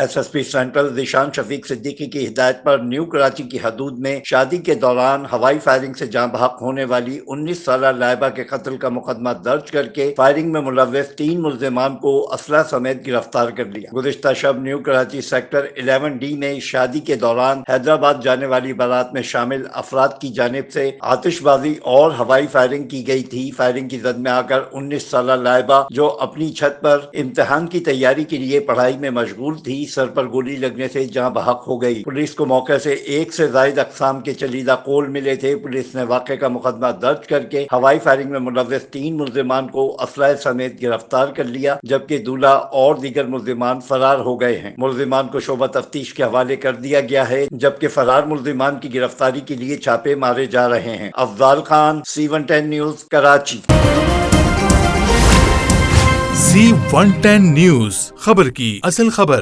SSP central दिशान Shafiq Siddiqui की हिदायत पर न्यू कराची की हदूद में शादी के दौरान हवाई फायरिंग से जाँ बहक होने वाली 19 साल लाइबा के कत्ल का मुकदमा दर्ज करके फायरिंग में मुलव्वस 3 मुल्जिमान को असला समेत गिरफ्तार कर लिया। गुज़िश्ता शब न्यू कराची सेक्टर 11D में शादी के दौरान हैदराबाद जाने वाली बारात में शामिल अफराद की जानिब से आतिशबाजी और हवाई फायरिंग की गई थी। फायरिंग की जद में आकर 19 साल लाइबा जो अपनी छत पर इम्तिहान की तैयारी के लिए पढ़ाई में मशगूल थी, सर पर गोली लगने से जहां बहक हो गई। पुलिस को मौके से एक से ज्यादा अक़साम के चलीदा कोल मिले थे। पुलिस ने वाक़े का मुकदमा दर्ज करके हवाई फायरिंग में मुलव्वस 3 मुल्जिमान को असला समेत गिरफ्तार कर लिया, जबकि दूल्हा और दीगर मुल्जिमान फरार हो गए हैं। मुल्जिमान को शोबा तफ्तीश के हवाले कर दिया गया है, जबकि फरार मुल्जिमान की गिरफ्तारी के लिए छापे मारे जा रहे हैं। Afzal Khan, C110 news, Karachi. C110 news, खबर की असल खबर।